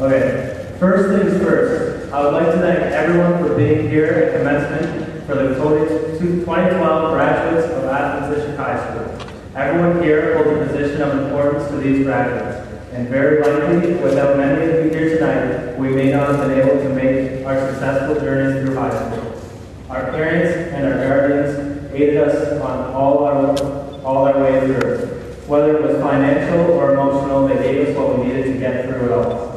Okay, first things first, I would like to thank everyone for being here at commencement for the 2012 graduates of Athens District High School. Everyone here holds a position of importance to these graduates, and very likely, without many of you here tonight, we may not have been able to make our successful journeys through high school. Our parents and our guardians aided us on all our way through. Whether it was financial or emotional, they gave us what we needed to get through it all.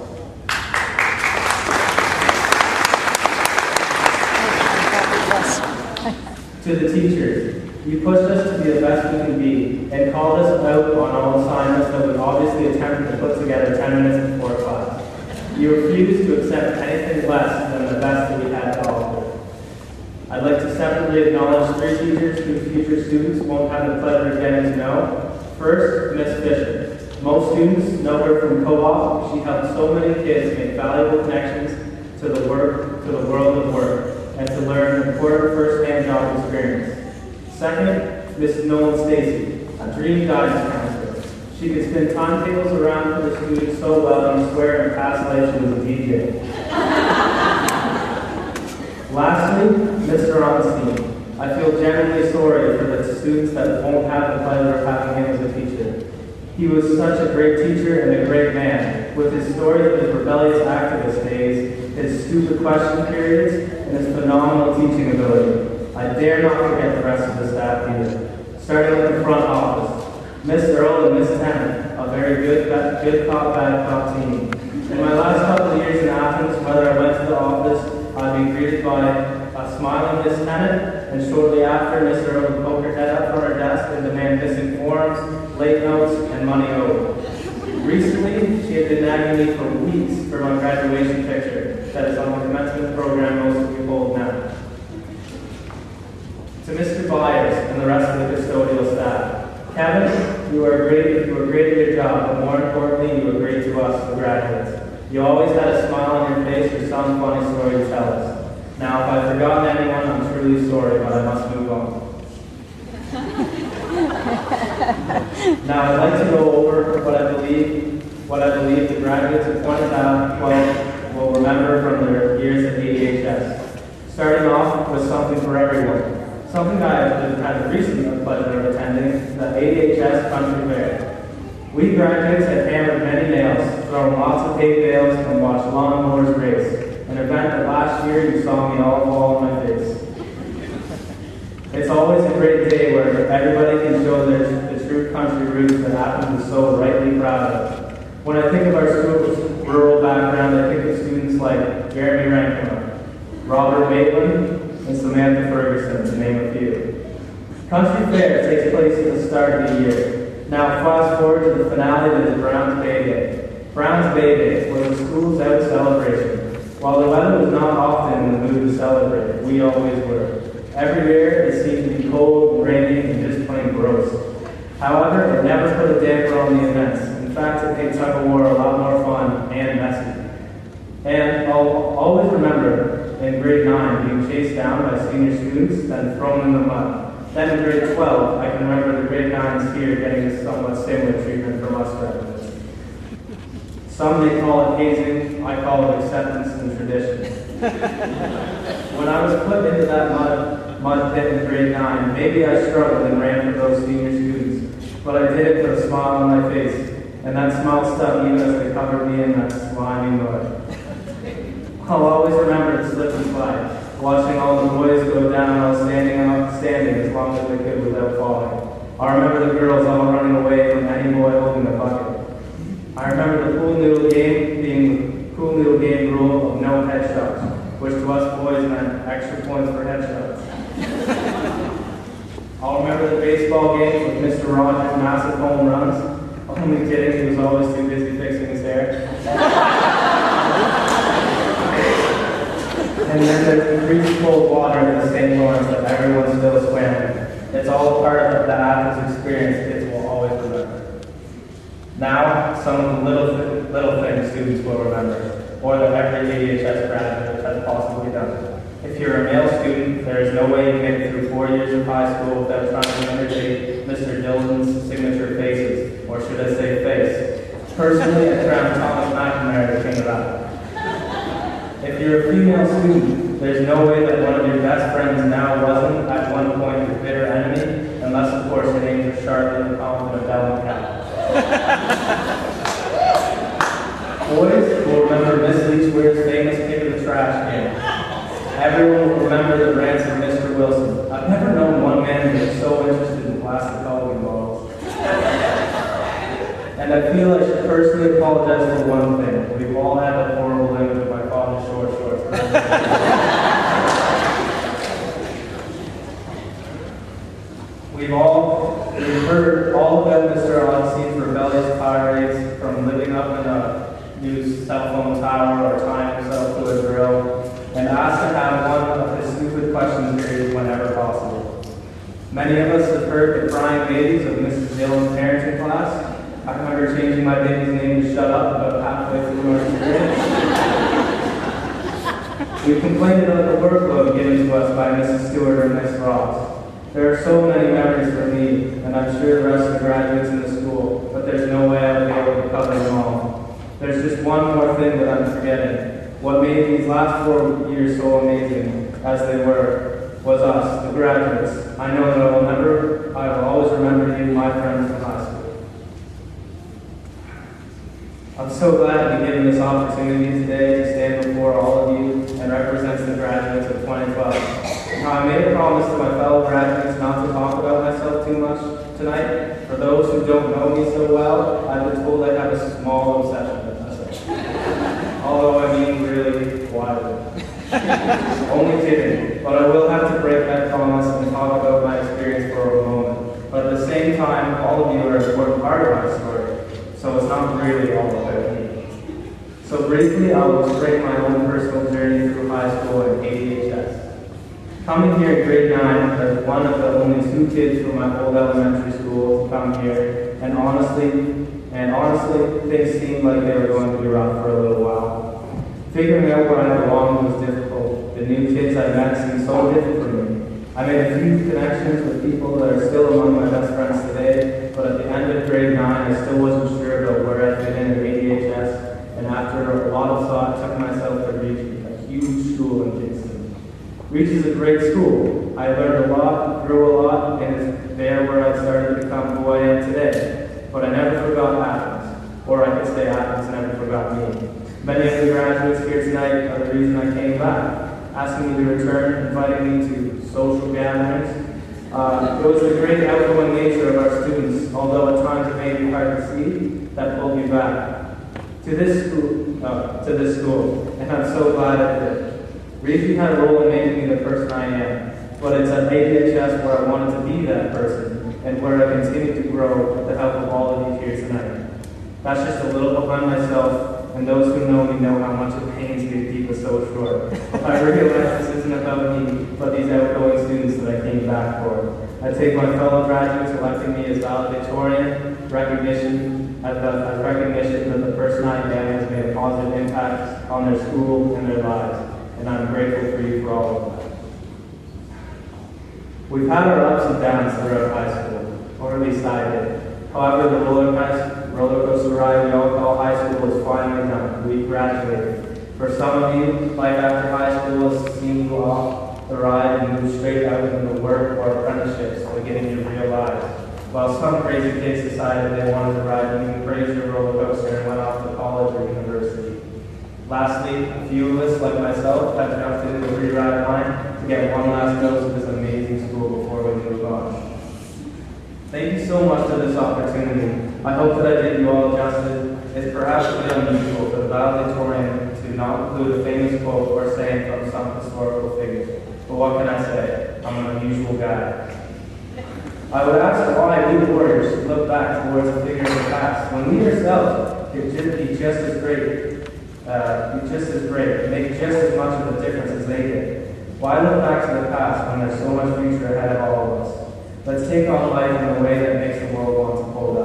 To the teachers, you pushed us to be the best we can be and called us out on all assignments that we obviously attempted to put together 10 minutes before class. You refused to accept anything less than the best that we had to offer. I'd like to separately acknowledge 3 teachers whose future students won't have the pleasure of getting to know. First, Miss Fisher. Most students know her from co-op. She helped so many kids make valuable connections to the world of work, and to learn important first-hand job experience. Second, Miss Nolan Stacy, a dream guidance counselor. She could spin timetables around for the students so well you swear in past life she was a DJ. Lastly, Mr. Onstein. I feel genuinely sorry for the students that won't have the pleasure of having him as a teacher. He was such a great teacher and a great man, with his stories of his rebellious activist days, his stupid question periods, and his phenomenal teaching ability. I dare not forget the rest of the staff either. Starting with the front office, Miss Earl and Miss Tennant, a very good cop, bad cop team. In my last couple of years in Athens, whether I went to the office, I'd be greeted by a smiling Miss Tennant, and shortly after, Miss Earl would poke her head up from her desk and demand missing forms, late notes, and money owed. Recently, she had been nagging me for weeks for my graduation picture that is on the commencement program most of you hold now. To Mr. Byers and the rest of the custodial staff, Kevin, you were great at your job, but more importantly, you were great to us, the graduates. You always had a smile on your face or some funny story to tell us. Now, if I've forgotten anyone, I'm truly sorry, but I must move on. Now, I'd like to go over what I believe the graduates of 2012 will remember from their years at ADHS. Starting off with something for everyone. Something I have had the recent pleasure of attending, the ADHS Country Fair. We graduates had hammered many nails, thrown lots of hay bales, and watched lawnmowers race. An event that last year you saw me all fall on my face. It's always a great day where everybody can show the true country roots that Athens is so rightly proud of. When I think of our school's rural background, I think of students like Jeremy Rankman, Robert Maitland, and Samantha Ferguson, to name a few. Country Fair takes place at the start of the year. Now fast forward to the finale that is Brown's Bay Day. Brown's Bay Day was a school's out celebration. While the weather was not often in the mood to celebrate, we always were. Every year it seemed to be cold, rainy, and just plain gross. However, it never put a damper on the events. In fact, it made tug of war a lot more fun and messy. And I'll always remember in grade 9 being chased down by senior students, then thrown in the mud. Then in grade 12, I can remember the grade 9s here getting a somewhat similar treatment from us graduates. Some may call it hazing, I call it acceptance and tradition. When I was put into that mud pit in grade 9, maybe I struggled and ran for those senior students, but I did it with a smile on my face, and that smile stuck even as they covered me in that slimy mud. I'll always remember the slip and slide, watching all the boys go down while standing as long as they could without falling. I remember the girls all running away from any boy holding a bucket. I remember the cool noodle game being the cool noodle game rule of no headshots, which to us boys meant extra points for headshots. I'll remember the baseball games with Mr. Rogers' massive home runs. Only kidding, he was always too busy fixing his hair. And then there's the freezing cold water in the St. Lawrence that everyone still swam in. It's all part of the Athens experience kids will always remember. Now, some of the little things students will remember, or that every ADHS graduate has possibly done. If you're a male student, there is no way you make it through 4 years of high school without trying to imitate Mr. Dillon's signature faces, or should I say face. Personally, I found Thomas McNamara married the king of that. If you're a female student, there's no way that one of your best friends now wasn't at one point your bitter enemy, unless of course your names are Charlotte, the confident Bell, and Cal. Boys will remember Miss Leachware's famous kick of the trash can. Everyone will remember the rants of Mr. Wilson. I've never known one man who was so interested in plastic Halloween bottles. And I feel I should personally apologize for one thing. We've all had a horrible image of my father's short shorts. We've heard all about Mr. Odyssey's rebellious tirades, from living up in a new cell phone tower or tying himself to a drill, and asked to have one of his stupid question periods whenever possible. Many of us have heard the crying babies of Mrs. Dillon's parenting class. I remember changing my baby's name to Shut Up about halfway through our period. We complained about the workload given to us by Mrs. Stewart or Miss Ross. There are so many memories for me, and I'm sure the rest of the graduates in the school, but there's no way I'll be able to cover them all. There's just one more thing that I'm forgetting. What made these last 4 years so amazing, as they were, was us, the graduates. I know that I will always remember you, my friends from high school. I'm so glad to be given this opportunity today to stand before all of you and represent the graduates of 2012. Now, I made a promise to my fellow graduates not to talk about myself too much tonight. For those who don't know me so well, I've been told I have a small obsession with myself. Although I mean really quietly. Only kidding, but I will have to break that promise and talk about my experience for a moment. But at the same time, all of you are an important part of my story, so it's not really all about me. So briefly, I will explain my own personal journey through high school and ADHS. Coming here in grade 9 as one of the only 2 kids from my old elementary school to come here, and honestly, things seemed like they were going to be rough for a little while. Figuring out where I belonged was difficult. The new kids I met seemed so different from me. I made a few connections with people that are still among my best friends today, but at the end of grade 9, I still wasn't sure about where I fit in at ADHS, and after a lot of thought, took myself to Reach, a huge school in Kingston. Reach is a great school. I learned a lot, grew a lot, and it's there where I started to become who I am today. But I never forgot Athens, or I could say Athens never forgot me. Many of the graduates here tonight are the reason I came back, asking me to return, inviting me to social gatherings. It was the great outgoing nature of our students, although at times it may be hard to see, that pulled me back to this school, and I'm so glad it did. Reefy had a role in making me the person I am, but it's at ADHS where I wanted to be that person, and where I continue to grow with the help of all of you here tonight. That's just a little behind myself, and those who know me know how much it pains me to keep it so short. I realize this isn't about me, but these outgoing students that I came back for. I take my fellow graduates electing me as Valedictorian, recognition that the person I am has made a positive impact on their school and their lives, and I'm grateful for you for all of that. We've had our ups and downs throughout high school, or at least I did. However, the roller coaster ride we all call high school is finally done. We graduated. For some of you, life after high school has seen you off the ride and move straight out into work or apprenticeships, beginning your real lives. While some crazy kids decided they wanted to ride an even crazier roller coaster and went off to college or university. Lastly, a few of us, like myself, have jumped into the free-ride line to get one last dose of this amazing school before we move on. Thank you so much for this opportunity. I hope that I did you all justice. It's perhaps a bit unusual for the valedictorian to not include a famous quote or saying from some historical figure. But what can I say? I'm an unusual guy. I would ask why we warriors look back towards the figure of the past when we ourselves could be just as great, make just as much of a difference as they did. Why look back to the past when there's so much future ahead of all of us? Let's take on life in a way that makes the world want to hold up.